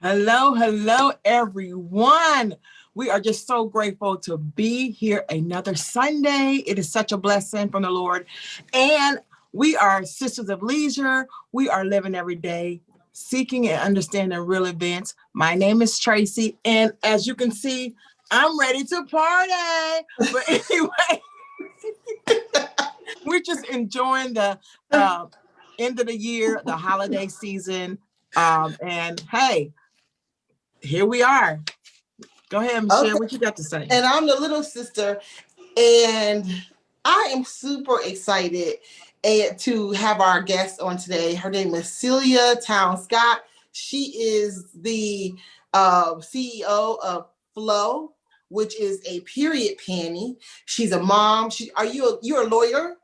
Hello, hello, everyone. We are just so grateful to be here another Sunday. It is such a blessing from the Lord. And we are Sisters of Leisure. We are living every day, seeking and understanding real events. My name is Tracey. And as you can see, I'm ready to party. But anyway, we're just enjoying the end of the year, the holiday season. And hey, here we are. Go ahead, Michele. Okay. What you got to say? And I'm the little sister, and I am super excited to have our guest on today. Her name is Cecelia Towns-Scott. She is the CEO of Flow, which is a period panty. She's a mom. You're a lawyer?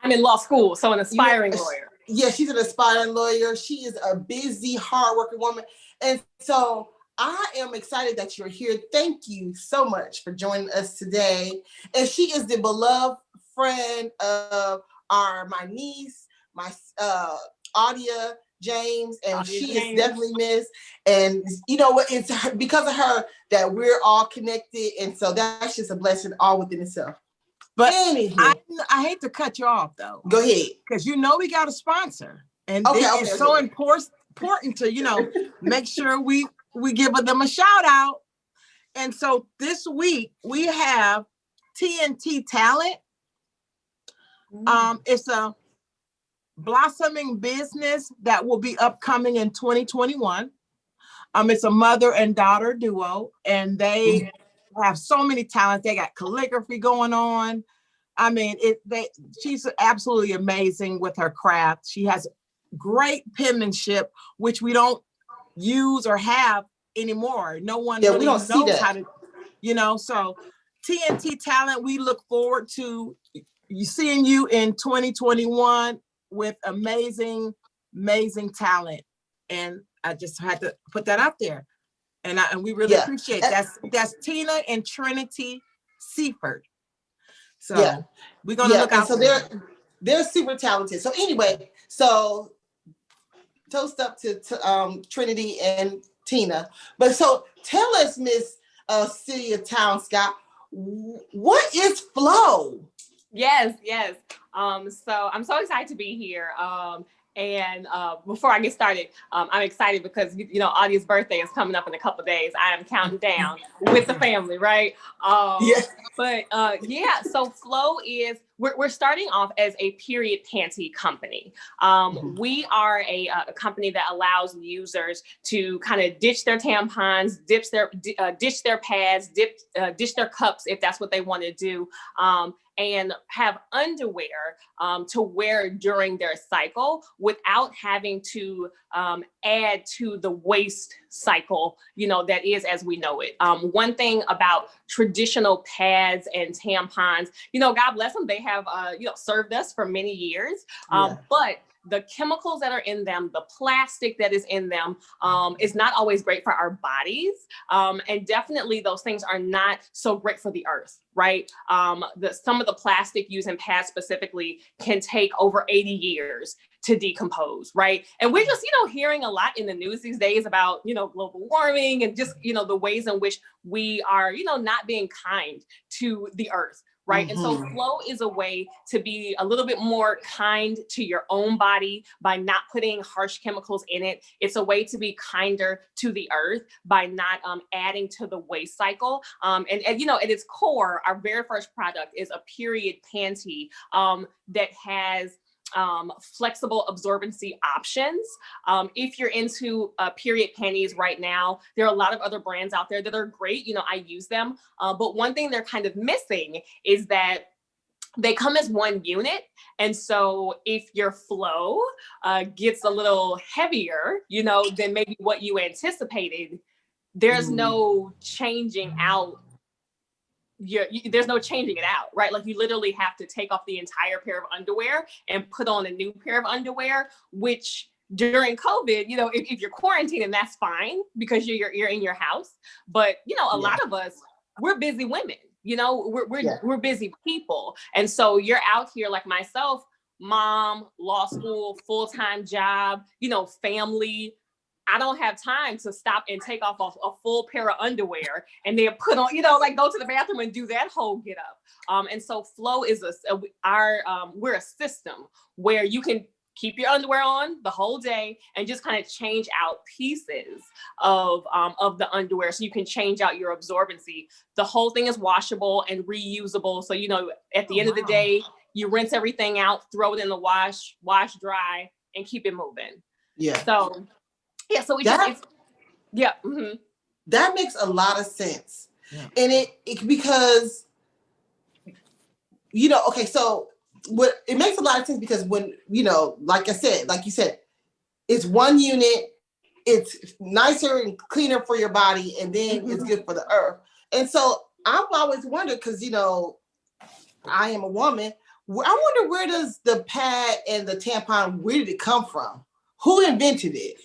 I'm in law school, so an aspiring lawyer. Yeah, she's an aspiring lawyer. She is a busy, hardworking woman. And so I am excited that you're here. Thank you so much for joining us today. And she is the beloved friend of my niece, my Audia James, and she is definitely missed. And you know what? It's because of her that we're all connected. And so that's just a blessing all within itself. But I hate to cut you off, though. Go ahead. Because we got a sponsor. And it's so important to, make sure we give them a shout out. And so this week we have TNT Talent. It's a blossoming business that will be upcoming in 2021. It's a mother and daughter duo, and they have so many talents. They got calligraphy going on. I mean, she's absolutely amazing with her craft. She has great penmanship, which we don't use or have anymore. No one really knows how to, so TNT Talent, we look forward to seeing you in 2021 with amazing talent. And I just had to put that out there. And we really appreciate it. That's Tina and Trinity Seaford. So we're going to look out. So they're super talented. So anyway, toast up to Trinity and Tina. But so tell us, Miss Cecelia Towns-Scott, what is Flow? Yes. So I'm so excited to be here. And before I get started, I'm excited because, Audia's birthday is coming up in a couple of days. I am counting down with the family, right? So Flow is, we're starting off as a period panty company. We are a company that allows users to kind of ditch their tampons, ditch their pads, ditch their cups if that's what they want to do. And have underwear to wear during their cycle without having to add to the waste cycle, that is as we know it. One thing about traditional pads and tampons, God bless them, they have, served us for many years, but the chemicals that are in them, the plastic that is in them, is not always great for our bodies. And definitely those things are not so great for the earth, right? Some of the plastic used in pads specifically can take over 80 years to decompose, right? And we're just, hearing a lot in the news these days about, global warming and just, the ways in which we are, not being kind to the earth. Right. And so Flow is a way to be a little bit more kind to your own body by not putting harsh chemicals in it. It's a way to be kinder to the earth by not adding to the waste cycle. And at its core, our very first product is a period panty that has flexible absorbency options. If you're into period panties right now, there are a lot of other brands out there that are great. I use them. But one thing they're kind of missing is that they come as one unit. And so if your flow gets a little heavier, than maybe what you anticipated, there's no changing out. There's no changing it out, right? Like you literally have to take off the entire pair of underwear and put on a new pair of underwear, which during COVID, if you're quarantining, that's fine because you're in your house. But, a lot of us, we're busy women, we're busy people. And so you're out here like myself, mom, law school, full-time job, family, I don't have time to stop and take off a full pair of underwear and then put on, you know, like go to the bathroom and do that whole get up. And so flow is we're a system where you can keep your underwear on the whole day and just kind of change out pieces of the underwear so you can change out your absorbency. The whole thing is washable and reusable. So, you know, at the end of the day, you rinse everything out, throw it in the wash dry, and keep it moving. Yeah. So, yeah. So mm-hmm. That makes a lot of sense. Yeah. And it because, you know, okay, so it makes a lot of sense because when, you know, like you said, it's one unit, it's nicer and cleaner for your body, and then it's good for the earth. And so I've always wondered, because, you know, I am a woman, I wonder, where does the pad and the tampon, where did it come from? Who invented it?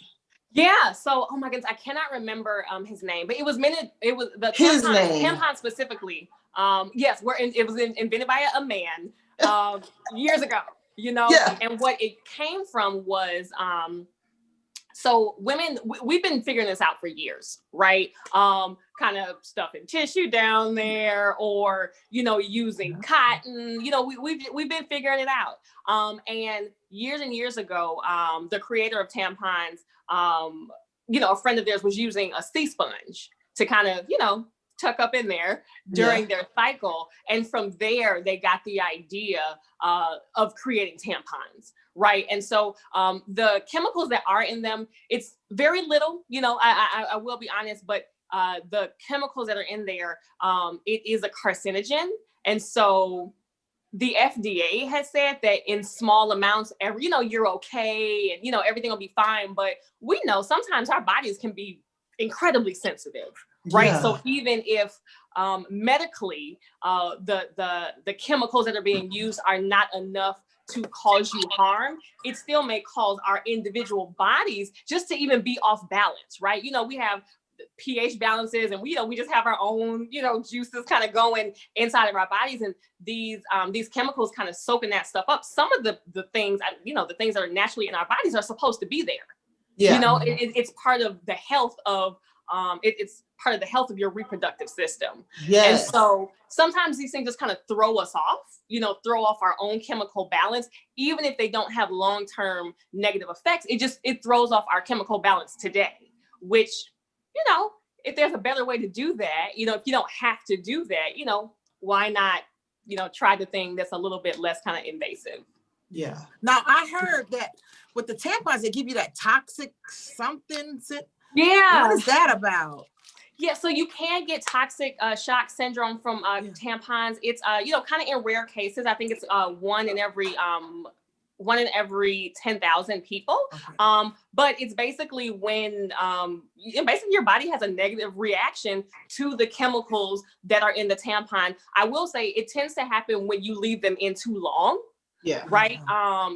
Yeah. So, oh my goodness, I cannot remember his name, but it was the his tampon, name. Tampon specifically. Yes, it was invented by a man years ago, you know, and what it came from was, so women, we've been figuring this out for years, right? Kind of stuffing tissue down there, or, you know, using cotton, you know, we've been figuring it out. And years ago, the creator of tampons, you know, a friend of theirs was using a sea sponge to kind of, you know, tuck up in there during their cycle. And from there, they got the idea of creating tampons, right? And so the chemicals that are in them, it's very little, you know, I will be honest, but the chemicals that are in there, it is a carcinogen. And so the FDA has said that in small amounts, you know, you're okay, and, you know, everything will be fine. But we know sometimes our bodies can be incredibly sensitive, right? Yeah. So even if medically the chemicals that are being used are not enough to cause you harm, it still may cause our individual bodies just to even be off balance, right? You know, we have pH balances, and we just have our own, you know, juices kind of going inside of our bodies, and these chemicals kind of soaking that stuff up. Some of the things, you know, the things that are naturally in our bodies are supposed to be there. Yeah. You know, it's part of the health of it's part of the health of your reproductive system. Yes. And so sometimes these things just kind of throw us off, you know, throw off our own chemical balance, even if they don't have long-term negative effects. It throws off our chemical balance today, which, you know, if there's a better way to do that, you know, if you don't have to do that, you know, why not, you know, try the thing that's a little bit less kind of invasive. Yeah. Now, I heard that with the tampons, they give you that toxic something. Yeah. What is that about? Yeah, so you can get toxic shock syndrome from tampons. It's you know, kind of in rare cases. I think it's one in every 10,000 people. Okay. But it's basically when basically your body has a negative reaction to the chemicals that are in the tampon. I will say it tends to happen when you leave them in too long. Yeah. Right.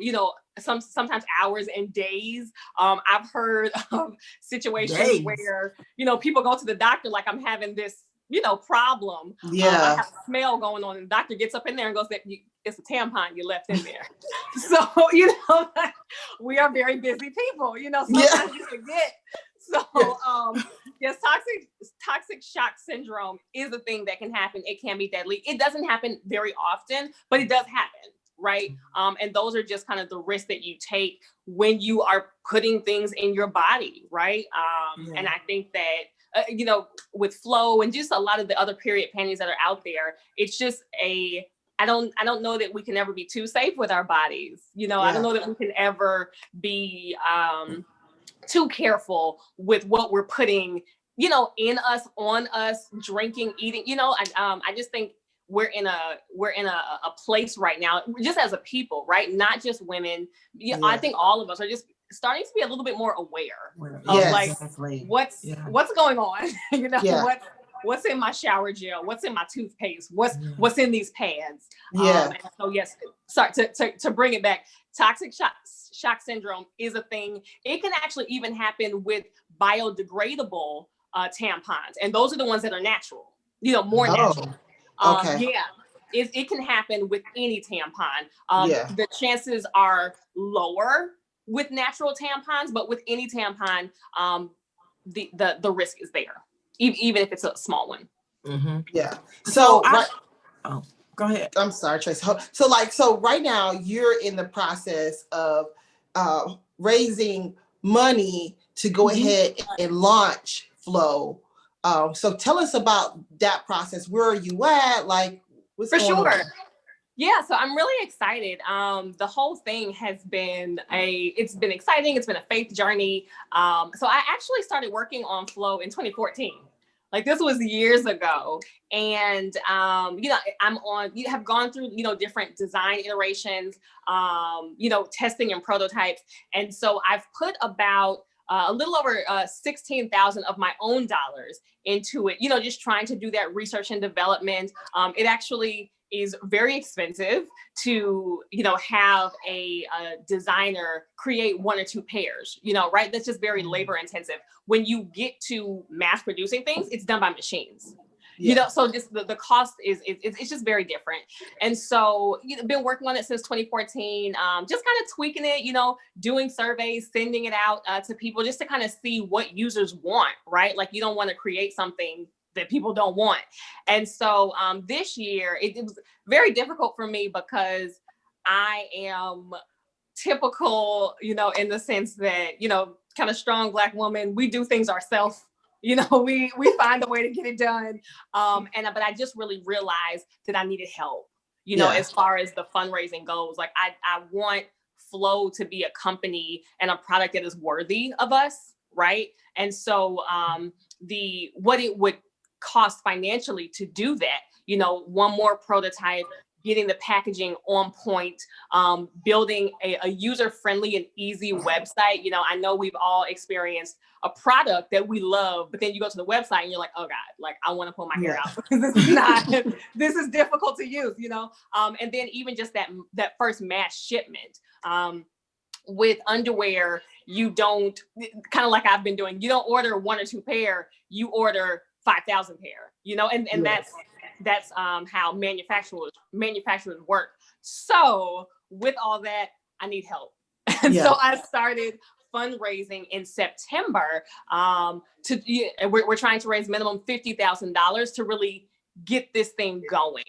You know, sometimes hours and days. I've heard of situations where, you know, people go to the doctor like, I'm having this, you know, problem. Yeah. I have a smell going on, and the doctor gets up in there and goes, it's a tampon you left in there. So, you know, we are very busy people, you know, sometimes you forget. So, yes, toxic shock syndrome is a thing that can happen. It can be deadly. It doesn't happen very often, but it does happen. Right. And those are just kind of the risks that you take when you are putting things in your body. Right. And I think that, you know, with flow and just a lot of the other period panties that are out there, it's just I don't know that we can ever be too safe with our bodies. You know, I don't know that we can ever be too careful with what we're putting, you know, in us, on us, drinking, eating, you know, and I just think we're in a place right now, just as a people, right? Not just women. I think all of us are just starting to be a little bit more aware of like what's going on, you know, what's in my shower gel, what's in my toothpaste, what's in these pads. And so yes, sorry to bring it back. Toxic shock syndrome is a thing. It can actually even happen with biodegradable tampons, and those are the ones that are natural, you know, more natural. It can happen with any tampon. The chances are lower with natural tampons, but with any tampon, the risk is there, even if it's a small one. Mm-hmm. Yeah. So go ahead. I'm sorry, Tracey. So right now you're in the process of raising money to go ahead and launch Flow. So tell us about that process. Where are you at? Like, what's going on? Yeah, so I'm really excited. The whole thing has been it's been exciting. It's been a faith journey. So I actually started working on Flow in 2014. Like, this was years ago. And, you have gone through, different design iterations, testing and prototypes. And so I've put about a little over 16,000 of my own dollars into it, just trying to do that research and development. It actually is very expensive to, have a designer create 1 or 2 pairs, right? That's just very labor intensive. When you get to mass producing things, it's done by machines. So just the cost it's just very different. And so, been working on it since 2014, just kind of tweaking it, doing surveys, sending it out to people just to kind of see what users want, right? Like, you don't want to create something that people don't want. And so this year, it was very difficult for me because I am typical, in the sense that, kind of strong Black woman, we do things ourselves. We find a way to get it done. But I just really realized that I needed help, as far as the fundraising goes. Like, I want Flow to be a company and a product that is worthy of us, right? And so what it would cost financially to do that, 1 more prototype, getting the packaging on point, building a user-friendly and easy website. I know we've all experienced a product that we love, but then you go to the website and you're like, oh God, like, I want to pull my hair out because this is difficult to use, and then even just that first mass shipment. With underwear, you don't, kind of like I've been doing, you don't order 1 or 2 pair, you order 5,000 pair, and that's how manufacturers work. So with all that, I need help. And so I started fundraising in September. We're trying to raise minimum $50,000 to really get this thing going.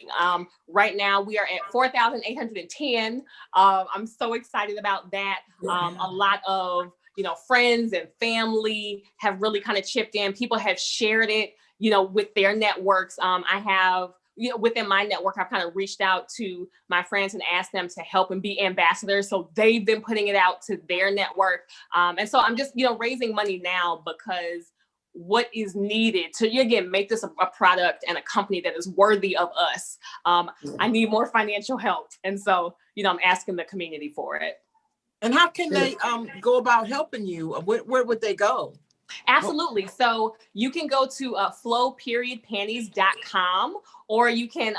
Right now we are at 4,810. I'm so excited about that. A lot of friends and family have really kind of chipped in. People have shared it, with their networks. I have, within my network, I've kind of reached out to my friends and asked them to help and be ambassadors. So they've been putting it out to their network. And so I'm just, raising money now because what is needed to, again, make this a product and a company that is worthy of us. I need more financial help. And so, I'm asking the community for it. And how can they go about helping you? Where would they go? Absolutely. So you can go to flow-panties.com, or you can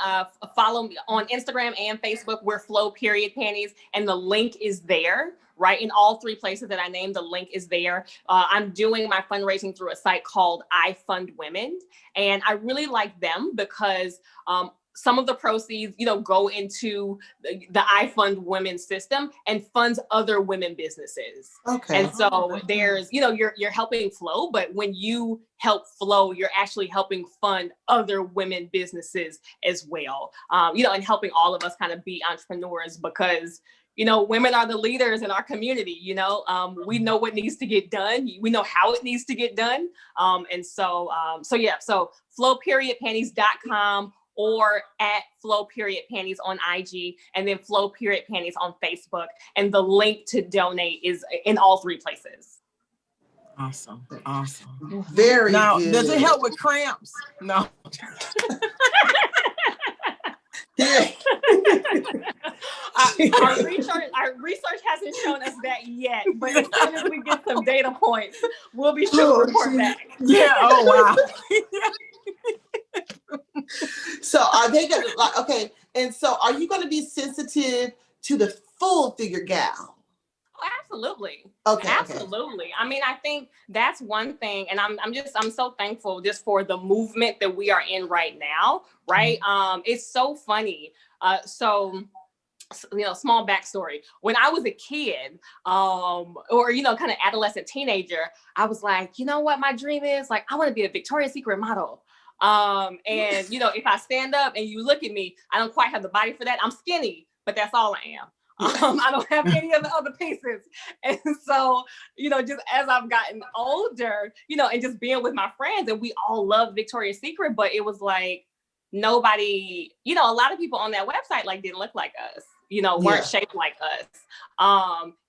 follow me on Instagram and Facebook. We're flow-panties, and the link is there, right? In all 3 places that I named, the link is there. I'm doing my fundraising through a site called I Fund Women, and I really like them because some of the proceeds, go into the I Fund Women system and funds other women businesses. Okay. And so there's, you're helping Flow, but when you help Flow, you're actually helping fund other women businesses as well. And helping all of us kind of be entrepreneurs because, women are the leaders in our community. We know what needs to get done. We know how it needs to get done. So flow-panties.com, or at flow-panties on IG, and then flow-panties on Facebook. And the link to donate is in all 3 places. Awesome. Very now, good. Does it help with cramps? No. Our research hasn't shown us that yet, but as soon as we get some data points, we'll be sure to report back. Yeah. Oh, wow. So are they gonna okay? And so are you going to be sensitive to the full figure gal? Oh, absolutely. Okay. Absolutely. I mean, I think that's one thing, and I'm so thankful just for the movement that we are in right now. Right. It's so funny. So small backstory. When I was a kid, or, kind of adolescent teenager, I was like, you know what my dream is? Like, I want to be a Victoria's Secret model. And, if I stand up and you look at me, I don't quite have the body for that. I'm skinny, but that's all I am. I don't have any of the other pieces. And so, just as I've gotten older, and just being with my friends, and we all love Victoria's Secret, but it was like, nobody, a lot of people on that website, like, didn't look like us. Weren't shaped like us.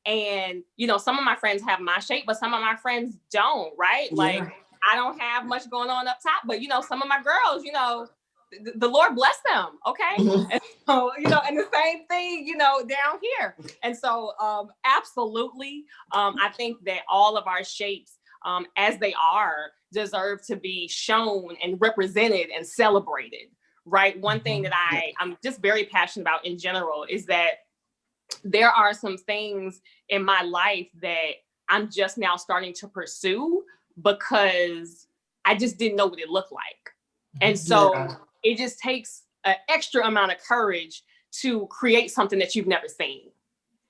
And, some of my friends have my shape, but some of my friends don't, right? Yeah. Like, I don't have much going on up top, but, some of my girls, the Lord bless them. Okay. Mhm. And so, and the same thing, down here. And so, absolutely. I think that all of our shapes, as they are, deserve to be shown and represented and celebrated. Right. One thing that I'm just very passionate about in general is that there are some things in my life that I'm just now starting to pursue because I just didn't know what it looked like. And so it just takes an extra amount of courage to create something that you've never seen.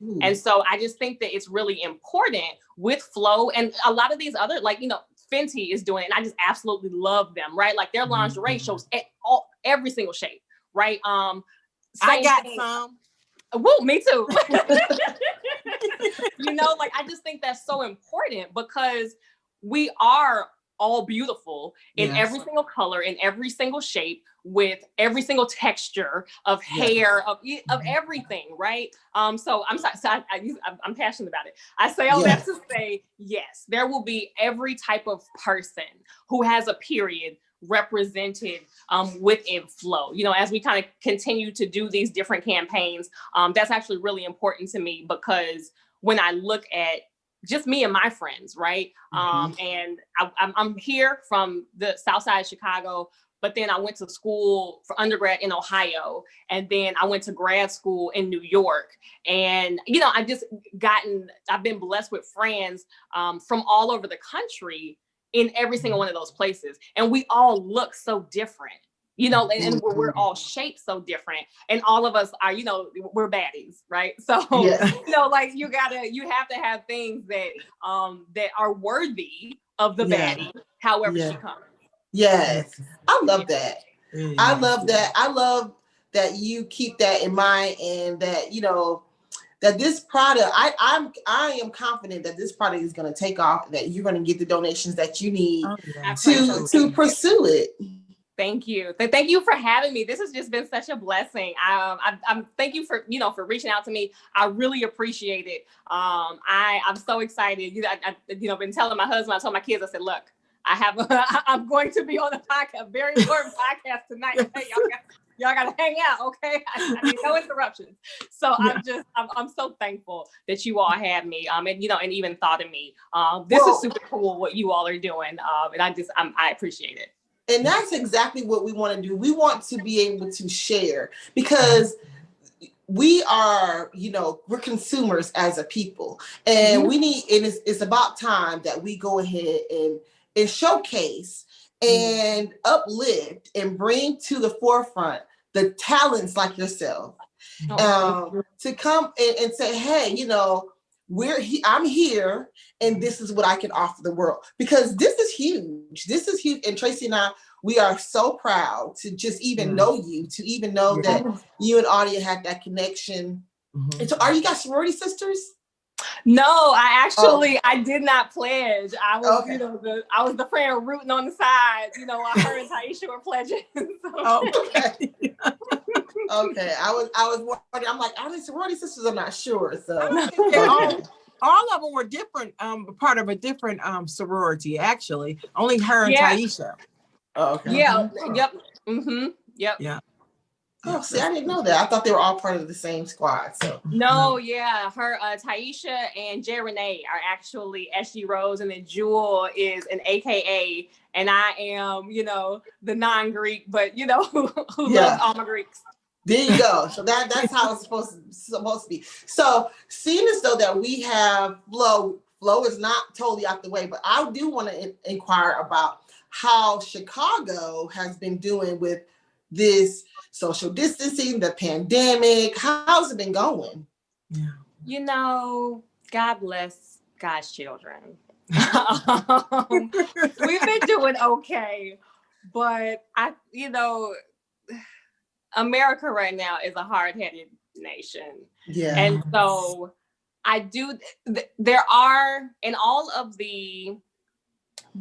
Ooh. And so I just think that it's really important with Flow and a lot of these other, like, Fenty is doing it, and I just absolutely love them, right? Like, their lingerie shows every single shape, right? I got some. Woo, me too. Like, I just think that's so important because we are all beautiful in every single color, in every single shape, with every single texture of hair, of everything, right? So I'm sorry, I'm passionate about it. I say all that to say, yes, there will be every type of person who has a period represented within Flow. As we kind of continue to do these different campaigns, that's actually really important to me because when I look at just me and my friends, right? And I'm here from the South Side of Chicago, but then I went to school for undergrad in Ohio, and then I went to grad school in New York. And, I've been blessed with friends from all over the country in every single one of those places. And we all look so different, and we're all shaped so different. And all of us are, we're baddies, right? So, like, you have to have things that are worthy of the baddie, however she comes. Yes. I love that. I love that. I love that you keep that in mind, and that, that this product, I am confident that this product is going to take off, that you're going to get the donations that you need to pursue it. Thank you. Thank you for having me. This has just been such a blessing. I'm thank you for, for reaching out to me. I really appreciate it. I'm so excited. I've been telling my husband, I told my kids, I said, look, I'm going to be on a podcast, very important podcast tonight. Hey, y'all got to hang out. Okay. I need no interruptions. So I'm so thankful that you all had me, and even thought of me. This is super cool what you all are doing. And I appreciate it. And that's exactly what we want to do. We want to be able to share, because we are, we're consumers as a people, and we need, and it's about time that we go ahead and showcase and uplift and bring to the forefront the talents like yourself, to come and say, hey, I'm here, and this is what I can offer the world, because this is huge. This is huge. And Tracey and I, we are so proud to just even know you, to even know that you and Audia had that connection. And so, are you guys sorority sisters? No, I did not pledge. I was, I was the friend rooting on the side, while her and Taisha were pledging. Okay. Okay. I was wondering, I'm like, are they sorority sisters? I'm not sure. So all of them were different, part of a different sorority, actually. Only her and Taisha. Oh, okay. Yeah. Yep. Yep. Yeah. Oh, see, I didn't know that. I thought they were all part of the same squad. So no, her Taisha and Jay Renee are actually SG Rose, and then Jewel is an AKA, and I am, the non-Greek, but who loves all my Greeks. There you go. So that's how it's supposed to be. So seeing as though that we have Flow is not totally out the way, but I do want to inquire about how Chicago has been doing with this social distancing, the pandemic? How's it been going? Yeah. You know, God bless God's children. We've been doing okay, but America right now is a hard-headed nation. Yeah. And so there are, in all of the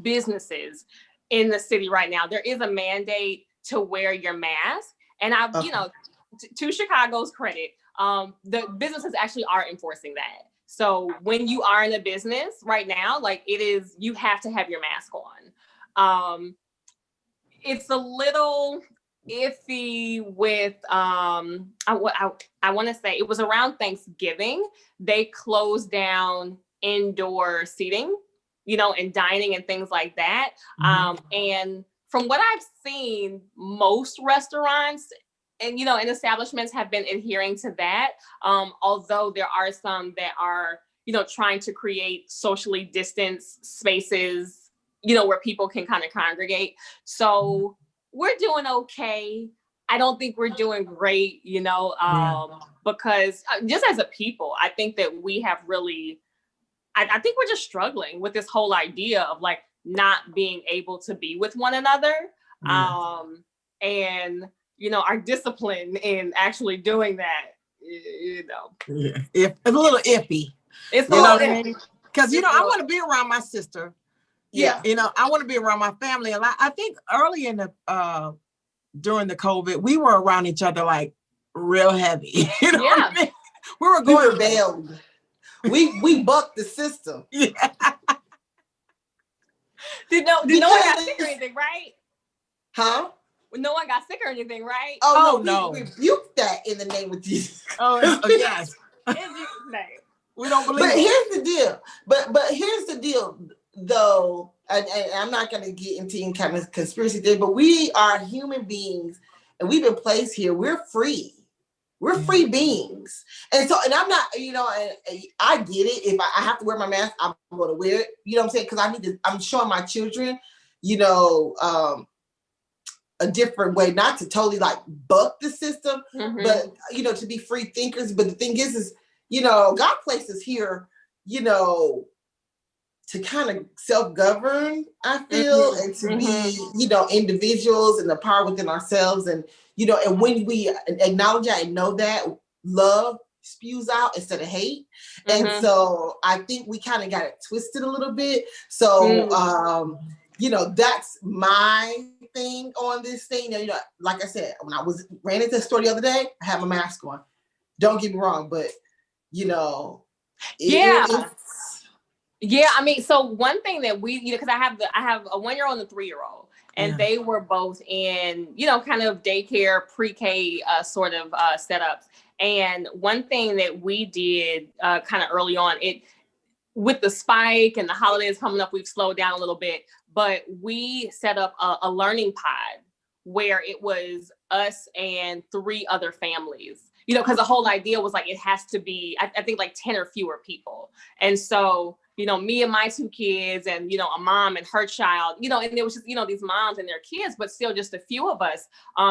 businesses in the city right now, there is a mandate to wear your mask. And to Chicago's credit, the businesses actually are enforcing that. So when you are in a business right now, like you have to have your mask on. It's a little iffy with I want to say it was around Thanksgiving, they closed down indoor seating, and dining and things like that. And from what I've seen, most restaurants and establishments have been adhering to that. Although there are some that are trying to create socially distanced spaces where people can kind of congregate. So we're doing okay. I don't think we're doing great, because just as a people, I think that we have really, I think we're just struggling with this whole idea of like not being able to be with one another. And, our discipline in actually doing that, If a little iffy. It's a little iffy. Because, I want to be around my sister. Yeah. I want to be around my family. And I think early in the, during the COVID, we were around each other like real heavy. What I mean? We rebelled. We bucked the system. Yeah. Did no one got sick or anything, right? Huh? No one got sick or anything, right? Oh no. We rebuked that in the name of Jesus. Oh yes. In Jesus' name. We don't believe But here's the deal. But here's the deal, though, and I'm not going to get into any kind of conspiracy theory, but we are human beings, and we've been placed here. We're free. We're free beings. And so, and I'm not, I get it. If I have to wear my mask, I'm going to wear it. You know what I'm saying? Because I'm showing my children, a different way, not to totally like buck the system, but, to be free thinkers. But the thing is, God placed us here, to kind of self-govern, I feel, and to be, individuals and the power within ourselves. And, and when we acknowledge that and know that, love spews out instead of hate. And so I think we kind of got it twisted a little bit. So, that's my thing on this thing. Like I said, when I ran into the store the other day, I had my mask on. Don't get me wrong, but Yeah. I mean, so one thing that we, because I have a 1-year-old and a 3-year-old, and they were both in, kind of daycare, pre-K sort of setups. And one thing that we did kind of early on, with the spike and the holidays coming up, we've slowed down a little bit, but we set up a learning pod where it was us and 3 other families. Because the whole idea was like, it has to be, I think like 10 or fewer people. And so, me and my 2 kids and, a mom and her child, and it was just, these moms and their kids, but still just a few of us,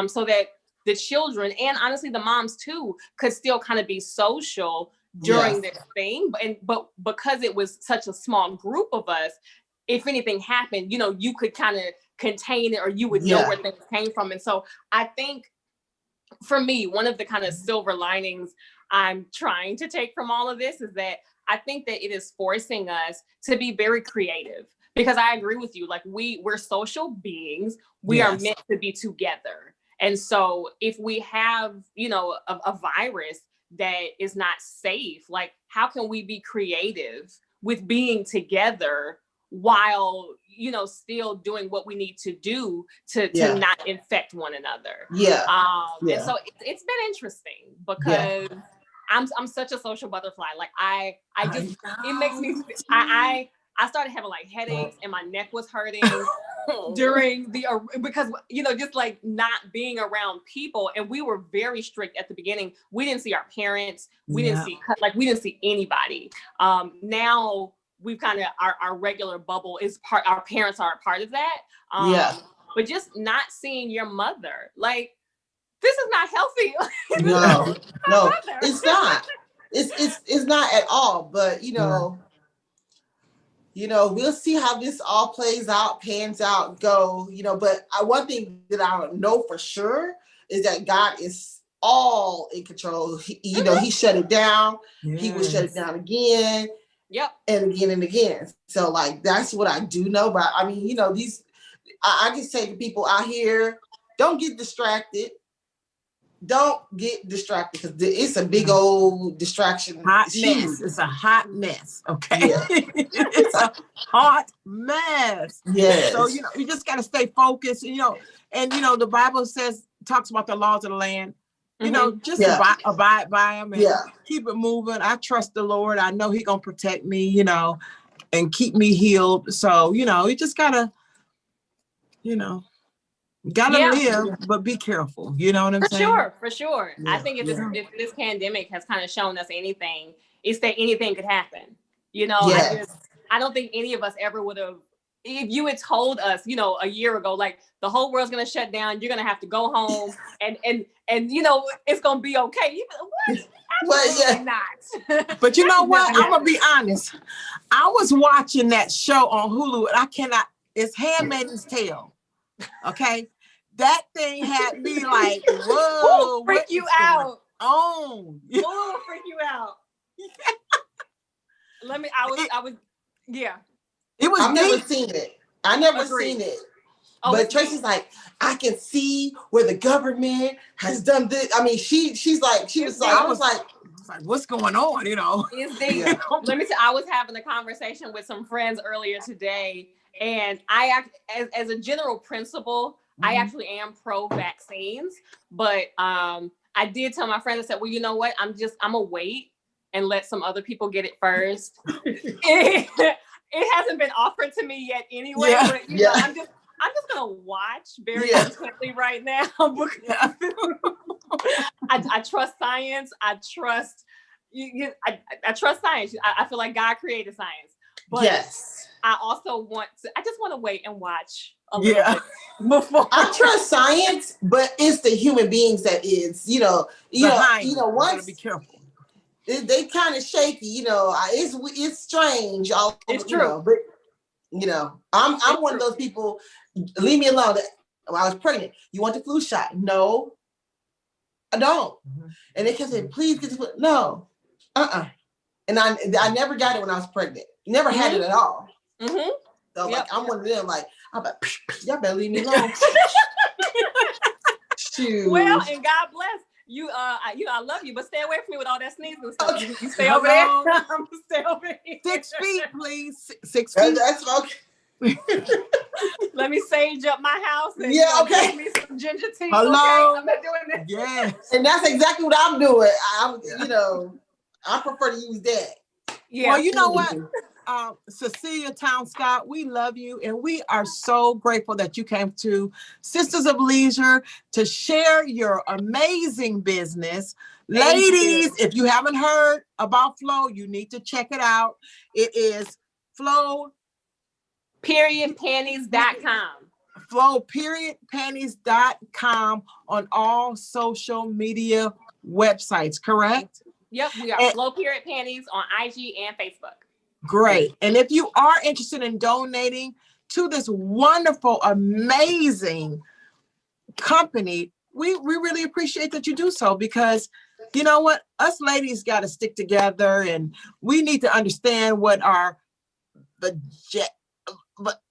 so that the children and honestly the moms too could still kind of be social during this thing. But because it was such a small group of us, if anything happened, you could kind of contain it, or you would know where things came from. And so I think, for me, one of the kind of silver linings I'm trying to take from all of this is that I think that it is forcing us to be very creative, because I agree with you. Like we're social beings. We are meant to be together. And so if we have, a virus that is not safe, like how can we be creative with being together while, still doing what we need to do to not infect one another. And so it's been interesting because I'm such a social butterfly. Like I just, it makes me, I started having like headaches and my neck was hurting during because, just like not being around people. And we were very strict at the beginning. We didn't see our parents. We didn't see anybody. Now we've kind of, our regular bubble is our parents are a part of that. But just not seeing your mother, like, this is not healthy. No, no, it's not. It's not at all. But we'll see how this all plays out, pans out, go. But one thing that I don't know for sure is that God is all in control. He shut it down. Yes. He will shut it down again. Yep. And again and again. So like that's what I do know. But I mean, I just say to people out here, don't get distracted. Don't get distracted because it's a big old distraction. Hot mess. It's a hot mess. Okay. Yeah. It's a hot mess. Yes. So, you just got to stay focused, and, the Bible talks about the laws of the land, just abide by them and keep it moving. I trust the Lord. I know He's going to protect me, and keep me healed. So, you just got to, live, but be careful. You know what I'm saying? For sure. Yeah, I think if this pandemic has kind of shown us anything, it's that anything could happen. Yes. I don't think any of us ever would have, if you had told us, a year ago, like the whole world's going to shut down, you're going to have to go home and it's going to be okay. What? Absolutely not. But you know what? I'm going to be honest. I was watching that show on Hulu and it's Handmaid's Tale. Okay. That thing had me like, whoa. Freak you out. Oh. Whoa, freak you out. Yeah. It was. I've never seen it. I never seen it. Oh, but Tracey's like, I can see where the government has done this. I mean, I was like, what's going on? Let me say, I was having a conversation with some friends earlier today, and as a general principle, I actually am pro-vaccines, but I did tell my friends, I said, well, you know what? I'm gonna wait and let some other people get it first. It hasn't been offered to me yet anyway, but I'm just gonna watch very intently right now because I trust science. I trust I trust science. I feel like God created science, but I also I just want to wait and watch a little bit before. I trust science, but it's the human beings that is, once be careful. They kind of shaky, it's strange. It's true. But I'm one of those people, leave me alone. When I was pregnant, you want the flu shot? No, I don't. Mm-hmm. And they kept saying, please get the flu. No, And I never got it when I was pregnant. Never had it at all. Mm-hmm. So like I'm one of them. Like I'm like, y'all better leave me alone. Shoot. Well, and God bless you. I love you, but stay away from me with all that sneezing and stuff. Okay. You stay over there. I'm gonna stay over here. 6 feet, please. 6 feet. That's okay. Let me sage up my house and give me some ginger tea. Hello. Okay? I'm not doing that. Yes. And that's exactly what I'm doing. I prefer to use that. Yeah. Well, you know what? Cecelia Towns-Scott, we love you and we are so grateful that you came to Sisters of Leisure to share your amazing business. Ladies, if you haven't heard about Flow, you need to check it out. It is flow-panties.com. flow-panties.com on all social media websites, correct? Yep, we are Flow-Panties on IG and Facebook. Great. And if you are interested in donating to this wonderful, amazing company, we really appreciate that you do so, because you know what? Us ladies got to stick together and we need to understand what our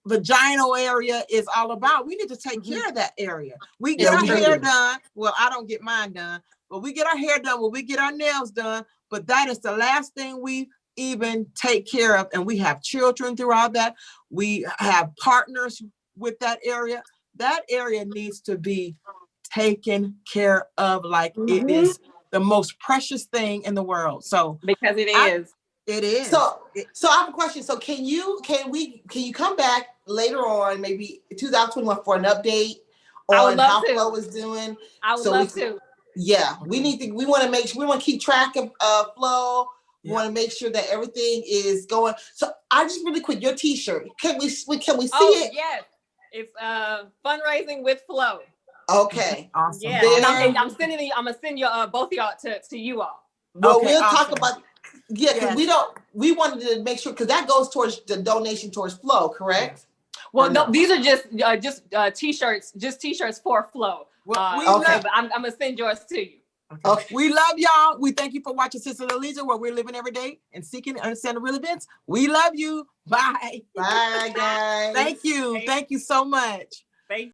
vaginal area is all about. We need to take care of that area. We get our hair done. Well, I don't get mine done, but we get our hair done. Well, we get our nails done. But that is the last thing we even take care of. And we have children throughout that. We have partners with that area. That area needs to be taken care of like it is the most precious thing in the world. So because it is. It is. So I have a question. So can you come back later on, maybe 2021, for an update on how Flow is doing? I would love to. Yeah, we want to make sure, we want to keep track of Flow. We want to make sure that everything is going. So I just really quick, your t-shirt. Can we see it? Yes. It's fundraising with Flow. Okay. Awesome. Yeah, Then- I'm gonna send you both of y'all to you all. Well, Okay, we'll awesome. talk about, because we wanted to make sure, because that goes towards the donation towards Flow, correct? Well, Or no, no? these are just t-shirts for Flow. Well, we okay. love, But I'm gonna send yours to you. Okay. we love y'all. We thank you for watching Sister Alicia, where we're living every day and seeking to understand the real events. We love you. Bye. Bye, guys. Thank you. Thank you so much.